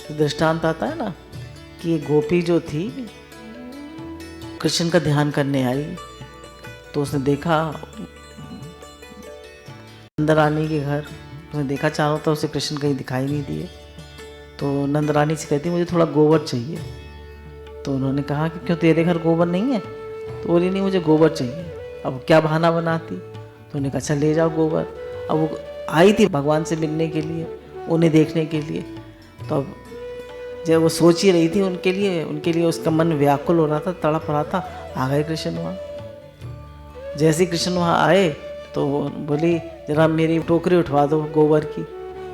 तो दृष्टांत आता है ना कि ये गोपी जो थी कृष्ण का ध्यान करने आई, तो उसने देखा नंदरानी के घर, उसने देखा चारों तरफ से कृष्ण कहीं दिखाई नहीं दिए। तो नंदरानी से कहती मुझे थोड़ा गोबर चाहिए। तो उन्होंने कहा कि क्यों तेरे घर गोबर नहीं है? तो बोली नहीं मुझे गोबर चाहिए। अब क्या बहाना बनाती? तो उन्होंने कहा अच्छा ले जाओ गोबर। अब वो आई थी भगवान से मिलने के लिए, उन्हें देखने के लिए। तो अब जब वो सोच ही रही थी उनके लिए उसका मन व्याकुल हो रहा था, तड़प रहा था। आ गए कृष्ण वहाँ। जैसे ही कृष्ण वहाँ आए तो बोली जरा मेरी टोकरी उठवा दो गोबर की।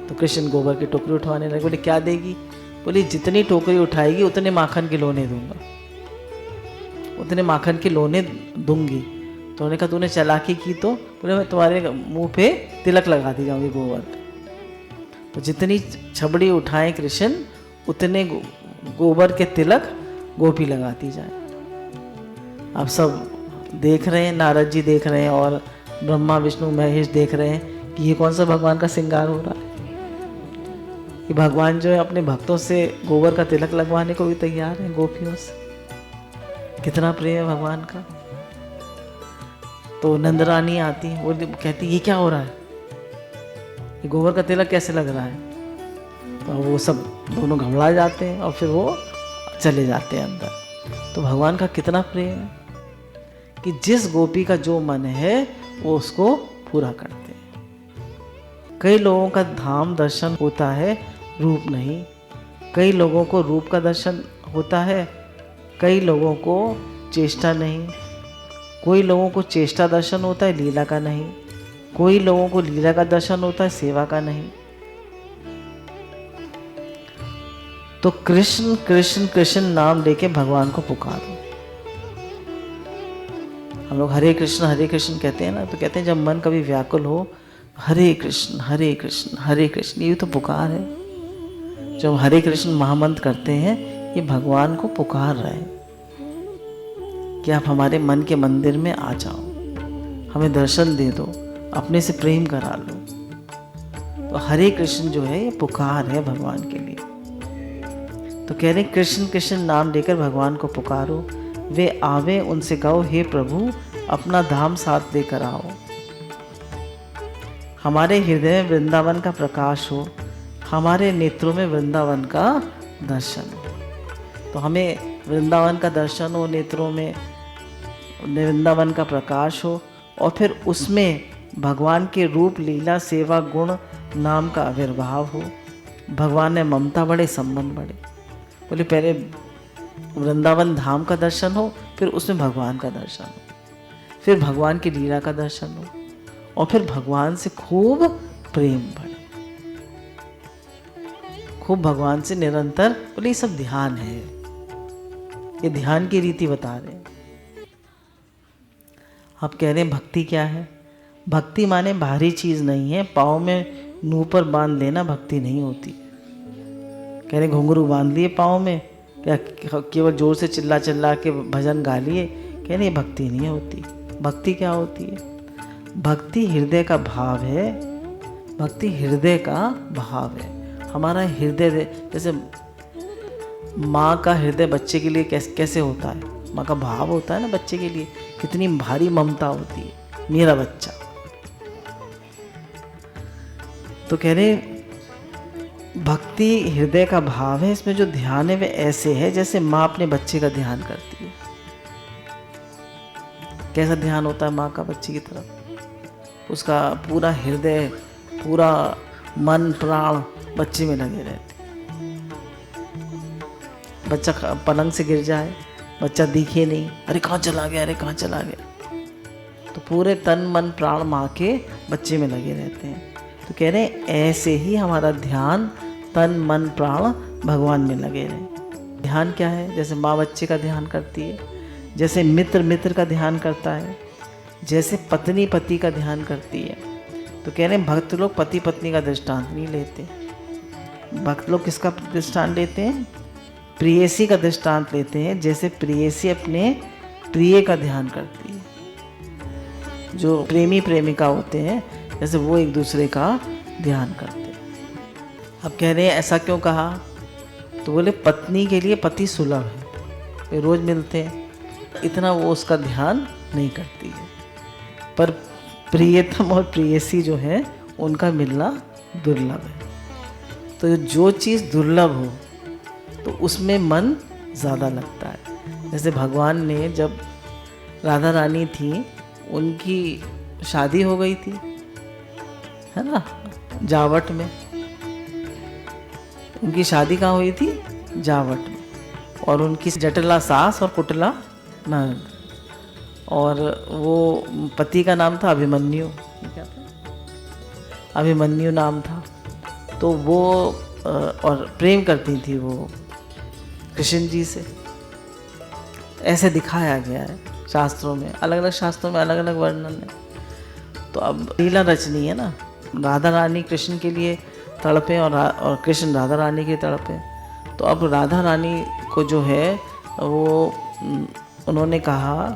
तो कृष्ण गोबर की टोकरी उठवाने लगे। बोले क्या देगी? बोली जितनी टोकरी उठाएगी उतने माखन के लोने दूंगा, उतने माखन के लोने दूंगी। तो उन्होंने कहा तूने चालाकी की? तो बोले मैं तुम्हारे मुंह पे तिलक लगाती जाऊंगी गोबर का। तो जितनी छबड़ी उठाए कृष्ण उतने गोबर के तिलक गोपी लगाती जाए। अब सब देख रहे हैं, नारद जी देख रहे हैं और ब्रह्मा विष्णु महेश देख रहे हैं कि ये कौन सा भगवान का श्रृंगार हो रहा है कि भगवान जो है अपने भक्तों से गोबर का तिलक लगवाने को भी तैयार है गोपियों से। कितना प्रेम है भगवान का। तो नंदरानी आती है, वो कहती ये क्या हो रहा है, ये गोबर का तिलक कैसे लग रहा है? तो वो सब दोनों घबरा जाते हैं और फिर वो चले जाते हैं अंदर। तो भगवान का कितना प्रेम है कि जिस गोपी का जो मन है वो उसको पूरा करते हैं। कई लोगों का धाम दर्शन होता है, रूप नहीं। कई लोगों को रूप का दर्शन होता है, कई लोगों को चेष्टा नहीं। कोई लोगों को चेष्टा दर्शन होता है, लीला का नहीं। कोई लोगों को लीला का दर्शन होता है, सेवा का नहीं। तो कृष्ण कृष्ण कृष्ण नाम लेके भगवान को पुकारो। हम लोग हरे कृष्ण कहते हैं ना, तो कहते हैं जब मन कभी व्याकुल हो हरे कृष्ण हरे कृष्ण, ये तो पुकार है। जब हरे कृष्ण महामंत्र करते हैं ये भगवान को पुकार रहे हैं कि आप हमारे मन के मंदिर में आ जाओ, हमें दर्शन दे दो, अपने से प्रेम करा लो। तो हरे कृष्ण जो है ये पुकार है भगवान के लिए। तो कह रहे कृष्ण कृष्ण नाम लेकर भगवान को पुकारो, वे आवे उनसे कहो हे प्रभु अपना धाम साथ लेकर आओ। हमारे हृदय में वृंदावन का प्रकाश हो, हमारे नेत्रों में वृंदावन का दर्शन हो। तो हमें वृंदावन का दर्शन हो, नेत्रों में वृंदावन का प्रकाश हो और फिर उसमें भगवान के रूप लीला सेवा गुण नाम का आविर्भाव हो। भगवान ने ममता बढ़े, संबंध बढ़े। बोले पहले वृंदावन धाम का दर्शन हो, फिर उसमें भगवान का दर्शन हो, फिर भगवान की लीला का दर्शन हो और फिर भगवान से खूब प्रेम बढ़े, खूब भगवान से निरंतर। बोले ये सब ध्यान है, ये ध्यान की रीति बता रहे हैं। आप कह रहे हैं भक्ति क्या है? भक्ति माने भारी चीज नहीं है, पाँव में नूपुर बांध लेना भक्ति नहीं होती। कह रहे घुंघरू बांध लिए पाँव में, क्या केवल जोर से चिल्ला चिल्ला के भजन गा लिए? कह रहे भक्ति नहीं होती। भक्ति क्या होती है? भक्ति हृदय का भाव है। भक्ति हृदय का भाव है। हमारा हृदय जैसे माँ का हृदय बच्चे के लिए कैसे होता है, माँ का भाव होता है ना बच्चे के लिए, कितनी भारी ममता होती है, मेरा बच्चा। तो कह रहे भक्ति हृदय का भाव है, इसमें जो ध्यान है वह ऐसे है जैसे माँ अपने बच्चे का ध्यान करती है। कैसा ध्यान होता है माँ का बच्चे की तरफ? उसका पूरा हृदय, पूरा मन प्राण बच्चे में लगे रहते। बच्चा पलंग से गिर जाए, बच्चा दिखे नहीं, अरे कहाँ चला गया, अरे कहाँ चला गया, तो पूरे तन मन प्राण माँ के बच्चे में लगे रहते हैं। तो कह रहे हैं ऐसे ही हमारा ध्यान तन मन प्राण भगवान में लगे रहे। ध्यान क्या है? जैसे माँ बच्चे का ध्यान करती है, जैसे मित्र मित्र का ध्यान करता है, जैसे पत्नी पति का ध्यान करती है। तो कह रहे हैं भक्त लोग पति पत्नी का दृष्टांत नहीं लेते। भक्त लोग किसका दृष्टांत लेते हैं? प्रेयसी का दृष्टांत लेते हैं। जैसे प्रेयसी अपने प्रिय का ध्यान करती है, जो प्रेमी प्रेमिका होते हैं जैसे वो एक दूसरे का ध्यान करते हैं। अब कह रहे हैं ऐसा क्यों कहा? तो बोले पत्नी के लिए पति सुलभ है, वे रोज़ मिलते हैं, इतना वो उसका ध्यान नहीं करती है। पर प्रियतम और प्रेयसी जो है उनका मिलना दुर्लभ है। तो जो चीज़ दुर्लभ हो तो उसमें मन ज़्यादा लगता है। जैसे भगवान ने जब राधा रानी थी, उनकी शादी हो गई थी, है ना, जावट में। उनकी शादी कहाँ हुई थी? जावट में। और उनकी जटिला सास और कुटिला ननद, और वो पति का नाम था अभिमन्यु। क्या था? अभिमन्यु नाम था। तो वो और प्रेम करती थी वो कृष्ण जी से, ऐसे दिखाया गया है शास्त्रों में। अलग अलग शास्त्रों में अलग अलग वर्णन है। तो अब लीला रचनी है ना, राधा रानी कृष्ण के लिए तड़पे और कृष्ण राधा रानी के तड़पे। तो अब राधा रानी को जो है वो उन्होंने कहा,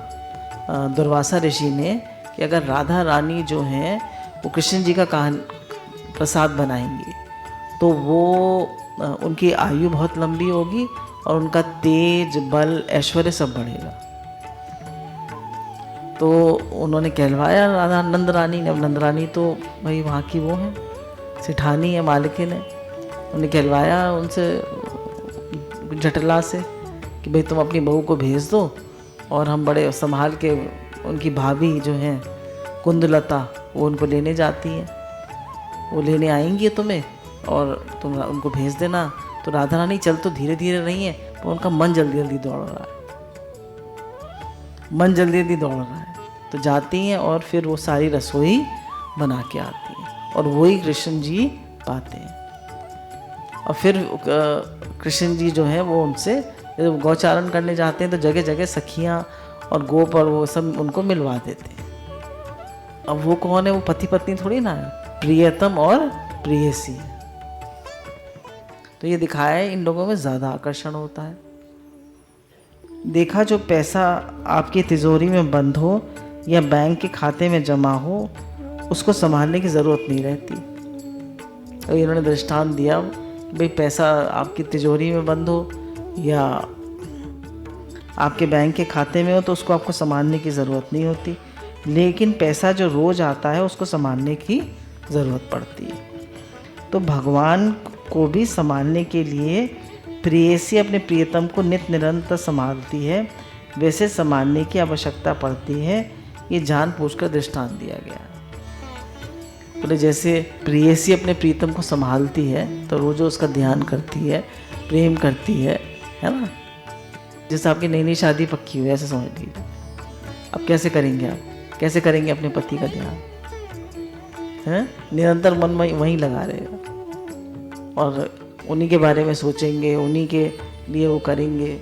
दुर्वासा ऋषि ने, कि अगर राधा रानी जो है वो कृष्ण जी का प्रसाद बनाएंगी तो वो उनकी आयु बहुत लंबी होगी और उनका तेज, बल, ऐश्वर्य सब बढ़ेगा। तो उन्होंने कहलवाया राधा नंद रानी ने। अब नंद रानी तो भाई वहाँ की वो है, सिठानी है, मालिकिन है। उन्हें कहलवाया उनसे, जटिला से, कि भाई तुम अपनी बहू को भेज दो और हम बड़े संभाल के, उनकी भाभी जो हैं कुंदलता, वो उनको लेने जाती हैं, वो लेने आएंगी तुम्हें और तुम उनको भेज देना। तो राधा रानी चल तो धीरे धीरे रही है, पर उनका मन जल्दी जल्दी दौड़ रहा है, मन जल्दी जल्दी दौड़ रहा है। तो जाती हैं और फिर वो सारी रसोई बना के आती हैं और वही कृष्ण जी पाते हैं। और फिर कृष्ण जी जो हैं वो उनसे गौचारण करने जाते हैं तो जगह जगह सखियाँ और गोप और वो सब उनको मिलवा देते हैं। अब वो कौन है? वो पति पत्नी थोड़ी ना है, प्रियतम और प्रेयसी है। तो ये दिखाया है इन लोगों में ज़्यादा आकर्षण होता है। देखा, जो पैसा आपकी तिजोरी में बंद हो या बैंक के खाते में जमा हो उसको संभालने की ज़रूरत नहीं रहती। तो इन्होंने दृष्टांत दिया, भाई पैसा आपकी तिजोरी में बंद हो या आपके बैंक के खाते में हो तो उसको आपको संभालने की ज़रूरत नहीं होती, लेकिन पैसा जो रोज़ आता है उसको संभालने की ज़रूरत पड़ती है। तो भगवान को भी संभालने के लिए प्रेयसी अपने प्रियतम को नित्य निरंतर संभालती है, वैसे संभालने की आवश्यकता पड़ती है। ये जान पूछकर दृष्टांत दिया गया है। बोले जैसे प्रेयसी अपने प्रीतम को संभालती है तो रोज़ उसका ध्यान करती है, प्रेम करती है ना। जैसे आपकी नई नई शादी पक्की हुई, ऐसे समझ लीजिए। अब कैसे करेंगे आप, कैसे करेंगे अपने पति का ध्यान? हैं, निरंतर मन वहीं लगा रहेगा और उन्हीं के बारे में सोचेंगे, उन्हीं के लिए वो करेंगे,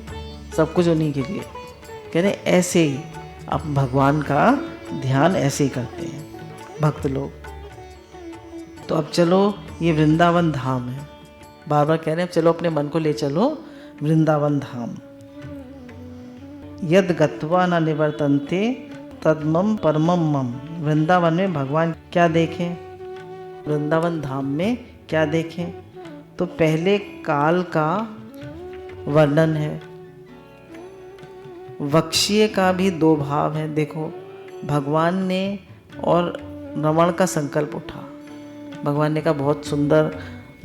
सब कुछ उन्हीं के लिए। कह रहे ऐसे ही आप भगवान का ध्यान ऐसे ही करते हैं भक्त लोग। तो अब चलो, ये वृंदावन धाम है। बार बार कह रहे हैं चलो अपने मन को ले चलो वृंदावन धाम। यद गत्वा न निवर्तन्ते तद्मम परमम मम। वृंदावन में भगवान क्या देखें, वृंदावन धाम में क्या देखें? तो पहले काल का वर्णन है, वक्ष्य का भी दो भाव है। देखो, भगवान ने और रमण का संकल्प उठा। भगवान ने कहा बहुत सुंदर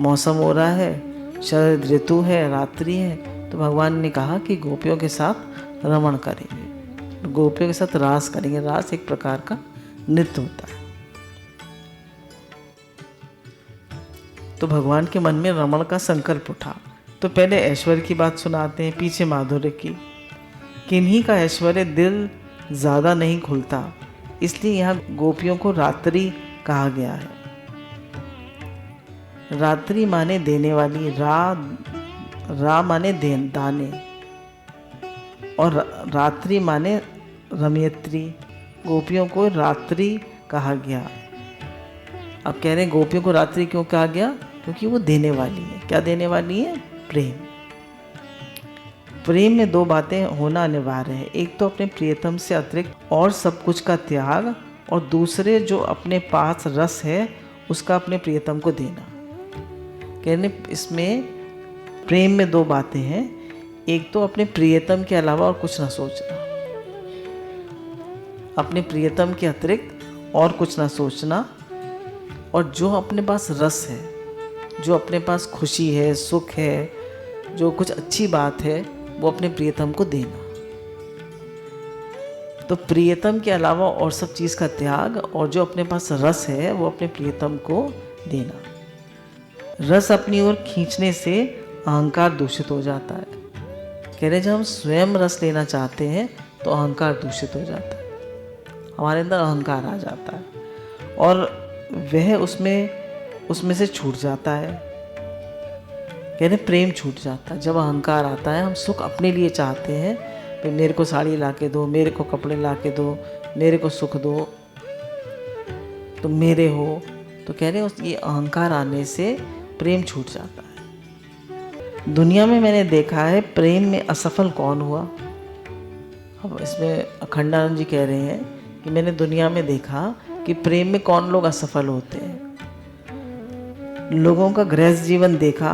मौसम हो रहा है, शरद ऋतु है, रात्रि है, तो भगवान ने कहा कि गोपियों के साथ रमण करेंगे, गोपियों के साथ रास करेंगे। रास एक प्रकार का नृत्य होता है। तो भगवान के मन में रमण का संकल्प उठा। तो पहले ऐश्वर्य की बात सुनाते हैं, पीछे माधुर्य की। किन्हीं का ऐश्वर्य दिल ज़्यादा नहीं खुलता, इसलिए यहाँ गोपियों को रात्रि कहा गया है। रात्रि माने देने वाली, रा माने दाने, और रात्रि माने रमयत्री। गोपियों को रात्रि कहा गया। अब कह रहे हैं गोपियों को रात्रि क्यों कहा गया? क्योंकि वो देने वाली है। क्या देने वाली है? प्रेम। प्रेम में दो बातें होना अनिवार्य है, एक तो अपने प्रियतम से अतिरिक्त और सब कुछ का त्याग, और दूसरे जो अपने पास रस है उसका अपने प्रियतम को देना। कहने इसमें प्रेम में दो बातें हैं, एक तो अपने प्रियतम के अलावा और कुछ ना सोचना, अपने प्रियतम के अतिरिक्त और कुछ ना सोचना, और जो अपने पास रस है, जो अपने पास खुशी है, सुख है, जो कुछ अच्छी बात है, वो अपने प्रियतम को देना। तो प्रियतम के अलावा और सब चीज़ का त्याग, और जो अपने पास रस है वो अपने प्रियतम को देना। रस अपनी ओर खींचने से अहंकार दूषित हो जाता है। कह रहे जब हम स्वयं रस लेना चाहते हैं तो अहंकार दूषित हो जाता है, हमारे अंदर अहंकार आ जाता है और वह उसमें से छूट जाता है। कह रहे प्रेम छूट जाता है। जब अहंकार आता है, हम सुख अपने लिए चाहते हैं, भाई मेरे को साड़ी ला के दो, मेरे को कपड़े ला के दो, मेरे को सुख दो, तुम मेरे हो। तो कह रहे ये अहंकार आने से प्रेम छूट जाता है। दुनिया में मैंने देखा है प्रेम में असफल कौन हुआ। अब इसमें अखंडानंद जी कह रहे हैं कि मैंने दुनिया में देखा कि प्रेम में कौन लोग असफल होते हैं। लोगों का गृहस्थ जीवन देखा,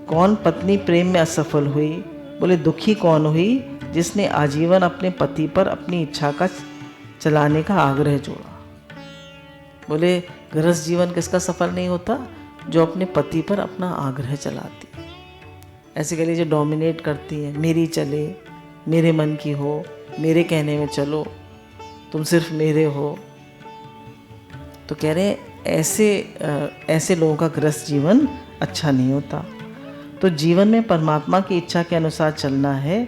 कौन पत्नी प्रेम में असफल हुई। बोले दुखी कौन हुई, जिसने आजीवन अपने पति पर अपनी इच्छा का चलाने का आग्रह जोड़ा। बोले गृहस्थ जीवन किसका सफल नहीं होता, जो अपने पति पर अपना आग्रह चलाती है। ऐसे कह लीजिए डोमिनेट करती है, मेरी चले, मेरे मन की हो, मेरे कहने में चलो, तुम सिर्फ मेरे हो। तो कह रहे ऐसे लोगों का गृहस्थ जीवन अच्छा नहीं होता। तो जीवन में परमात्मा की इच्छा के अनुसार चलना है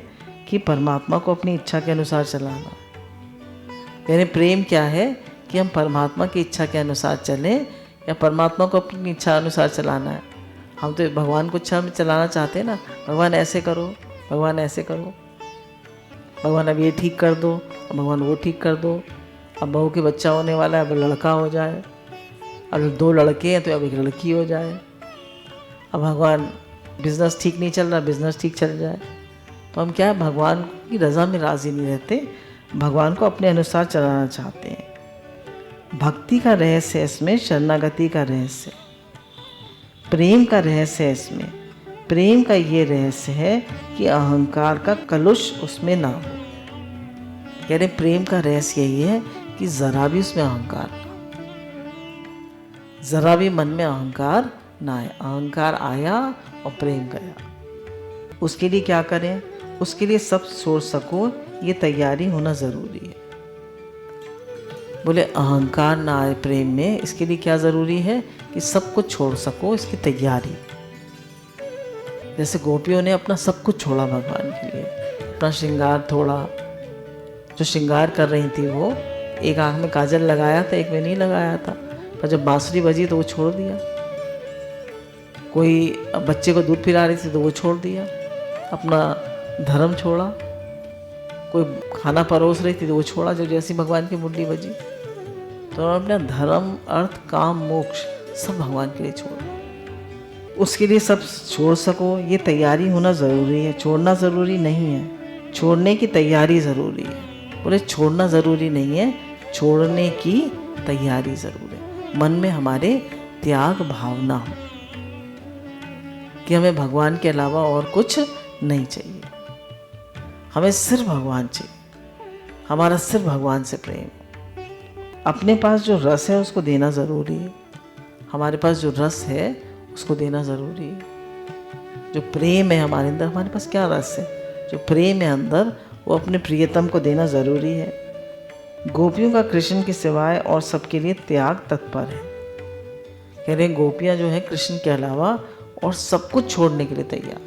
कि परमात्मा को अपनी इच्छा के अनुसार चलाना। यानी प्रेम क्या है कि हम परमात्मा की इच्छा के अनुसार चलें या परमात्मा को अपनी इच्छा अनुसार चलाना है। हम तो भगवान को इच्छा में चलाना चाहते हैं ना, भगवान ऐसे करो, भगवान ऐसे करो, भगवान अब ये ठीक कर दो, अब भगवान वो ठीक कर दो, अब बहू के बच्चा होने वाला है, अब लड़का हो जाए, अब 2 लड़के हैं तो अब 1 लड़की हो जाए, अब भगवान बिज़नेस ठीक नहीं चल रहा, बिज़नेस ठीक चल जाए। तो हम क्या है, भगवान की रज़ा में राज़ी नहीं रहते, भगवान को अपने अनुसार चलाना चाहते हैं। भक्ति का रहस्य है इसमें, शरणागति का रहस्य, प्रेम का रहस्य है इसमें। प्रेम का ये रहस्य है कि अहंकार का कलुष उसमें ना हो। कह रहे प्रेम का रहस्य यही है कि ज़रा भी उसमें अहंकार ना, ज़रा भी मन में अहंकार ना आए। अहंकार आया और प्रेम गया, उसके लिए क्या करें, उसके लिए सब छोड़ सको, ये तैयारी होना ज़रूरी है। बोले अहंकार ना आए प्रेम में, इसके लिए क्या ज़रूरी है कि सब कुछ छोड़ सको, इसकी तैयारी। जैसे गोपियों ने अपना सब कुछ छोड़ा भगवान के लिए, अपना श्रृंगार छोड़ा। जो श्रृंगार कर रही थी वो, एक आँख में काजल लगाया था, एक में नहीं लगाया था, पर जब बांसुरी बजी तो वो छोड़ दिया। कोई बच्चे को दूध पिला रही थी तो वो छोड़ दिया, अपना धर्म छोड़ा। कोई खाना परोस रही थी तो वो छोड़ा, जब जैसी भगवान की मुरली बजी तो अपना धर्म, अर्थ, काम, मोक्ष सब भगवान के लिए छोड़। उसके लिए सब छोड़ सको, ये तैयारी होना ज़रूरी है। छोड़ना ज़रूरी नहीं है, छोड़ने की तैयारी ज़रूरी है। बोले छोड़ना ज़रूरी नहीं है, छोड़ने की तैयारी ज़रूर है। मन में हमारे त्याग भावना हो कि हमें भगवान के अलावा और कुछ नहीं चाहिए, हमें सिर्फ भगवान चाहिए, हमारा सिर्फ भगवान से प्रेम। अपने पास जो रस है उसको देना ज़रूरी है, हमारे पास जो रस है उसको देना ज़रूरी है। जो प्रेम है हमारे अंदर, हमारे पास क्या रस है, जो प्रेम है अंदर, वो अपने प्रियतम को देना ज़रूरी है। गोपियों का कृष्ण के सिवाय और सबके लिए त्याग तत्पर है। कह रहे गोपियाँ जो है कृष्ण के अलावा और सब कुछ छोड़ने के लिए तैयार।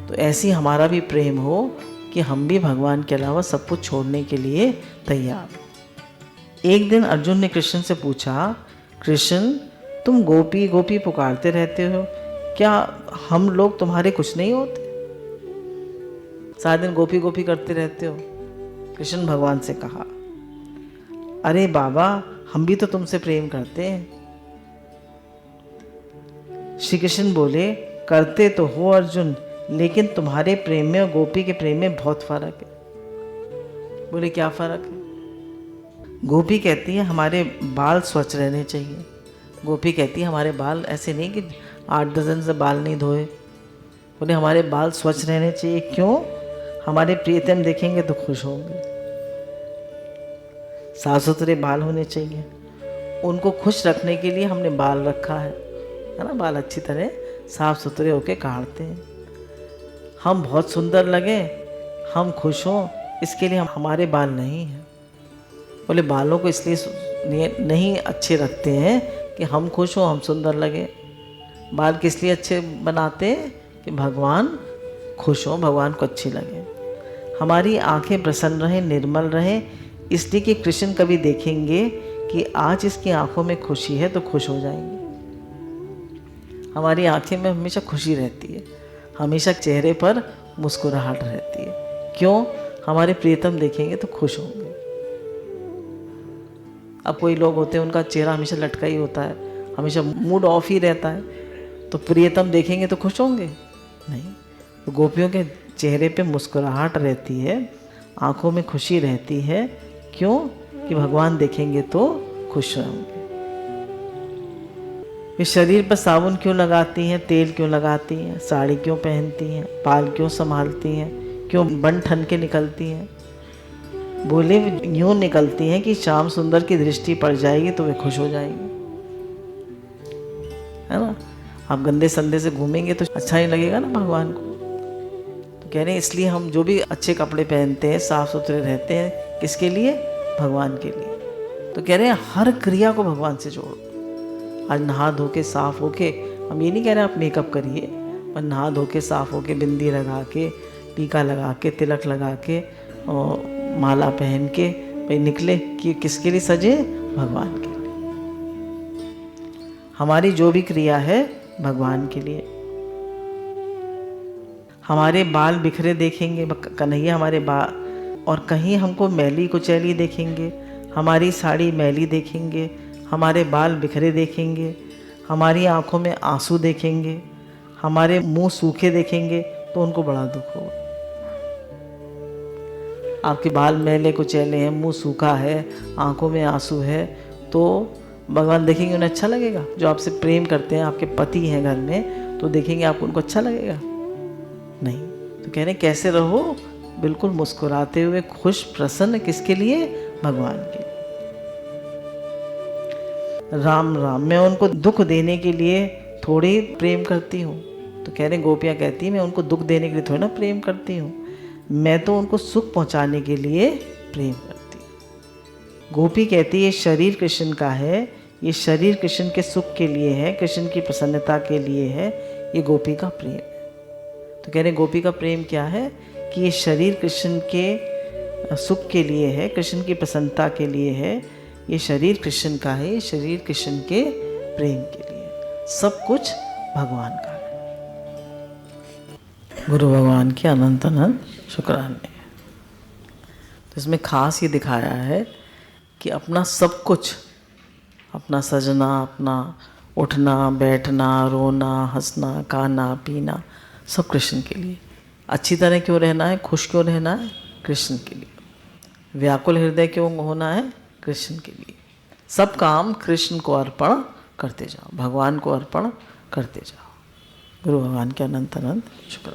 तो ऐसी हमारा भी प्रेम हो कि हम भी भगवान के अलावा सब कुछ छोड़ने के लिए तैयार। एक दिन अर्जुन ने कृष्ण से पूछा, कृष्ण तुम गोपी गोपी पुकारते रहते हो, क्या हम लोग तुम्हारे कुछ नहीं होते? सारा दिन गोपी गोपी करते रहते हो। कृष्ण भगवान से कहा, अरे बाबा हम भी तो तुमसे प्रेम करते हैं। श्री कृष्ण बोले, करते तो हो अर्जुन, लेकिन तुम्हारे प्रेम में और गोपी के प्रेम में बहुत फर्क है। बोले क्या फ़र्क है? गोपी कहती है हमारे बाल स्वच्छ रहने चाहिए। गोपी कहती है हमारे बाल ऐसे नहीं कि 8 दर्जन से बाल नहीं धोए, बोले हमारे बाल स्वच्छ रहने चाहिए। क्यों? हमारे प्रियतम देखेंगे तो खुश होंगे। साफ सुथरे बाल होने चाहिए। उनको खुश रखने के लिए हमने बाल रखा है ना। बाल अच्छी तरह साफ सुथरे होके काटते हैं। हम बहुत सुंदर लगे, हम खुश हों, इसके लिए हम हमारे बाल नहीं हैं। बोले बालों को इसलिए नहीं अच्छे रखते हैं कि हम खुश हों, हम सुंदर लगे। बाल किस लिए अच्छे बनाते हैं? कि भगवान खुश हों, भगवान को अच्छी लगे, हमारी आंखें प्रसन्न रहें, निर्मल रहें। इसलिए कि कृष्ण कभी देखेंगे कि आज इसकी आंखों में खुशी है तो खुश हो जाएंगे। हमारी आंखें में हमेशा खुशी रहती है, हमेशा चेहरे पर मुस्कुराहट रहती है। क्यों? हमारे प्रियतम देखेंगे तो खुश होंगे। अब कोई लोग होते हैं उनका चेहरा हमेशा लटका ही होता है, हमेशा मूड ऑफ ही रहता है, तो प्रियतम देखेंगे तो खुश होंगे? नहीं। तो गोपियों के चेहरे पे मुस्कुराहट रहती है, आंखों में खुशी रहती है। क्यों? कि भगवान देखेंगे तो खुश होंगे। वे शरीर पर साबुन क्यों लगाती हैं, तेल क्यों लगाती हैं, साड़ी क्यों पहनती हैं, बाल क्यों संभालती हैं, क्यों बन ठन के निकलती हैं? बोले यूँ निकलती हैं कि श्याम सुंदर की दृष्टि पड़ जाएगी तो वे खुश हो जाएंगे, है ना। आप गंदे संदे से घूमेंगे तो अच्छा ही लगेगा ना भगवान को। तो कह रहे हैं इसलिए हम जो भी अच्छे कपड़े पहनते हैं, साफ सुथरे रहते हैं, किसके लिए? भगवान के लिए। तो कह रहे हैं हर क्रिया को भगवान से जोड़ो। आज नहा धो के साफ होके, हम ये नहीं कह रहे आप मेकअप करिए, पर नहा धो के साफ होके, बिंदी लगा के, टीका लगा के, तिलक लगा के और माला पहन के भाई निकले कि किसके लिए सजे? भगवान के लिए। हमारी जो भी क्रिया है भगवान के लिए। हमारे बाल बिखरे देखेंगे कन्हैया, हमारे बाल, और कहीं हमको मैली कुचैली देखेंगे, हमारी साड़ी मैली देखेंगे, हमारे बाल बिखरे देखेंगे, हमारी आंखों में आंसू देखेंगे, हमारे मुंह सूखे देखेंगे तो उनको बड़ा दुख होगा। आपके बाल मैले कुचैले हैं, मुंह सूखा है, आंखों में आंसू है, तो भगवान देखेंगे उन्हें अच्छा लगेगा? जो आपसे प्रेम करते हैं, आपके पति हैं घर में, तो देखेंगे आपको, उनको अच्छा लगेगा? नहीं। तो कह रहे हैं कैसे रहो? बिल्कुल मुस्कुराते हुए, खुश प्रसन्न, किसके लिए? भगवान के लिए। राम राम, मैं उनको दुख देने के लिए थोड़ी प्रेम करती हूँ। तो कह रहे गोपियाँ कहती हैं मैं उनको दुख देने के लिए थोड़ी ना प्रेम करती हूँ, मैं तो उनको सुख पहुँचाने के लिए प्रेम करती हूँ। गोपी कहती है ये शरीर कृष्ण का है, ये शरीर कृष्ण के सुख के लिए है, कृष्ण की प्रसन्नता के लिए है, ये गोपी का प्रेम है। तो कह रहे गोपी का प्रेम क्या है? कि ये शरीर कृष्ण के सुख के लिए है, कृष्ण की प्रसन्नता के लिए है, ये शरीर कृष्ण का है, ये शरीर कृष्ण के प्रेम के लिए, सब कुछ भगवान का है। गुरु भगवान के अनंत अनंत शुक्राने। तो इसमें खास ये दिखाया है कि अपना सब कुछ, अपना सजना, अपना उठना बैठना, रोना हंसना, खाना पीना, सब कृष्ण के लिए। अच्छी तरह क्यों रहना है, खुश क्यों रहना है? कृष्ण के लिए। व्याकुल हृदय क्यों होना है? कृष्ण के लिए। सब काम कृष्ण को अर्पण करते जाओ, भगवान को अर्पण करते जाओ। गुरु भगवान के अनंत अनंत शुक्र।